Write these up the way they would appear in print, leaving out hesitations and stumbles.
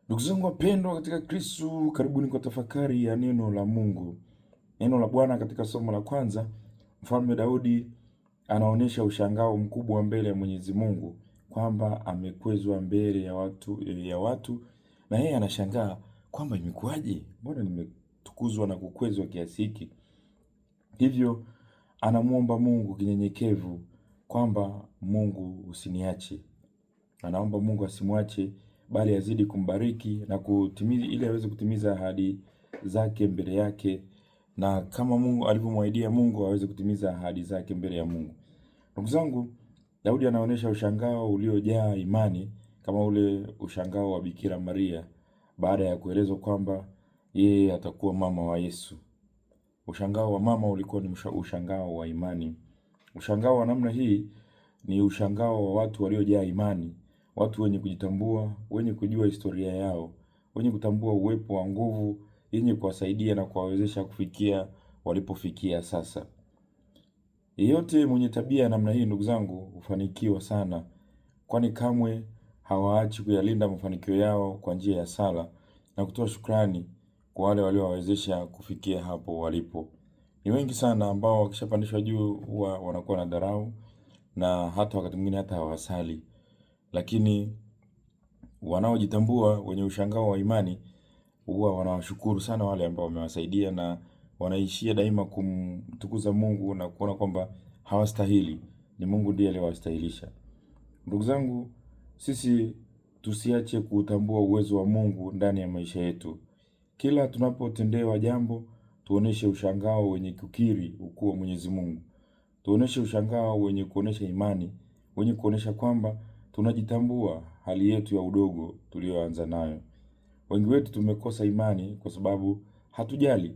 Ndugu zangu wapendwa katika Kristo, karibuni kwa tafakari ya neno la Mungu. Neno la Bwana katika somo la kwanza, Mfalme Daudi anaonyesha ushangao mkubwa mbele ya Mwenyezi Mungu kwamba amekwezwa mbele ya watu na yeye anashangaa kwamba imekuwaje? Mbona nimetukuzwa na kukwezwa kiasi hiki? Hivyo anamuomba Mungu kinyenyekevu kwamba Mungu usiniache. Anaomba Mungu asimwache bali azidi kumbariki na kutimiza ili aweze kutimiza ahadi zake mbele yake, na kama Mungu alivyomwahidia Mungu aweze kutimiza ahadi zake mbele ya Mungu. Ndugu zangu, Daudi anaonyesha ushangao uliojaa imani kama ule ushangao wa Bikira Maria baada ya kuelezwa kwamba yeye atakuwa mama wa Yesu. Ushangao wa mama ulikuwa ni ushangao wa imani. Ushangao wa namna hii ni ushangao wa watu waliojaa imani, watu wenye kujitambua, wenye kujua historia yao, wenye kutambua uwepo wa nguvu yenye kuwasaidia na kuwawezesha kufikia walipofikia sasa. Yeyote mwenye tabia namna hii, ndugu zangu, hufanikiwa sana, kwani kamwe hawaachi kuyalinda mafanikio yao kwa njia ya sala na kutoa shukrani kwa wale waliowawezesha kufikia hapo walipo. Ni wengi sana ambao wakishapandishwa juu huwa wanakuwa na dharau na hata wakati mwingine hata hawasali, lakini wanaojitambua wenye ushangao wa imani huwa wanawashukuru sana wale ambao wamewasaidia na wanaishia daima kumtukuza Mungu na kuona kwamba hawastahili, ni Mungu ndiye aliyewastahilisha. Ndugu zangu, sisi tusiache kutambua uwezo wa Mungu ndani ya maisha yetu. Kila tunapotendewa jambo, tuoneshe ushangao wenye kukiri ukuu wa Mwenyezi Mungu. Tuoneshe ushangao wenye kuonesha imani, wenye kuonesha kwamba tunajitambua hali yetu ya udogo tulioanza nayo. Wengi wetu tumekosa imani kwa sababu hatujali.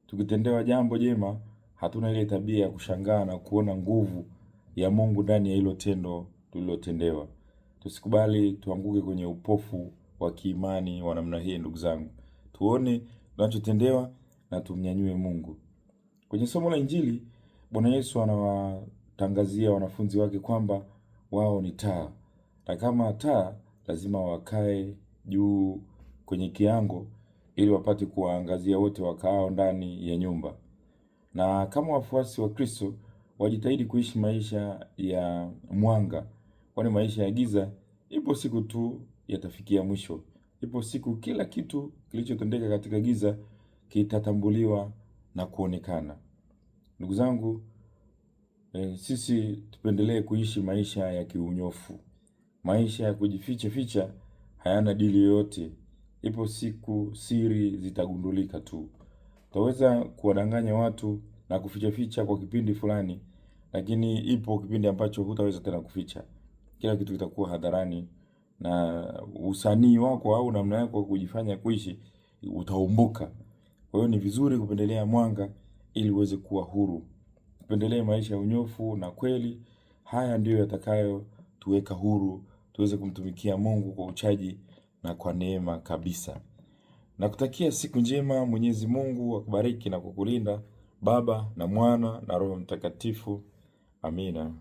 Tukitendewa jambo jema, hatuna ile tabia ya kushangaa na kuona nguvu ya Mungu ndani ya hilo tendo tulilotendewa. Tusikubali tuanguke kwenye upofu wa kiimani wa namna hii, ndugu zangu. Tuone tunachotendewa na tumnyanyue Mungu. Kwenye somo la Injili, Bwana Yesu anawatangazia wanafunzi wake kwamba wao ni taa. Na kama taa lazima wakae juu kwenye kiango ili wapate kuwaangazia wote wakaao ndani ya nyumba. Na kama wafuasi wa Kristo wajitahidi kuishi maisha ya mwanga, kwani maisha ya giza ipo siku tu yatafikia mwisho. Ipo siku kila kitu kilichotendeka katika giza kitatambuliwa na kuonekana. Ndugu zangu, sisi tupendelee kuishi maisha ya kiunyofu. Maisha ya kujificha ficha hayana dili yoyote. Ipo siku siri zitagundulika tu. Utaweza kuwadanganya watu na kuficha ficha kwa kipindi fulani, lakini ipo kipindi ambacho hutaweza tena kuficha. Kila kitu kitakuwa hadharani na usanii wako au namna yako kujifanya kuishi utaumbuka. Kwa hiyo ni vizuri kupendelea mwanga ili uweze kuwa huru. Tupendelee maisha ya unyofu na kweli. Haya ndiyo yatakayo tuweka huru, tuweze kumtumikia Mungu kwa uchaji na kwa neema kabisa. Nakutakia siku njema. Mwenyezi Mungu akubariki na kukulinda, Baba na Mwana na Roho Mtakatifu. Amina.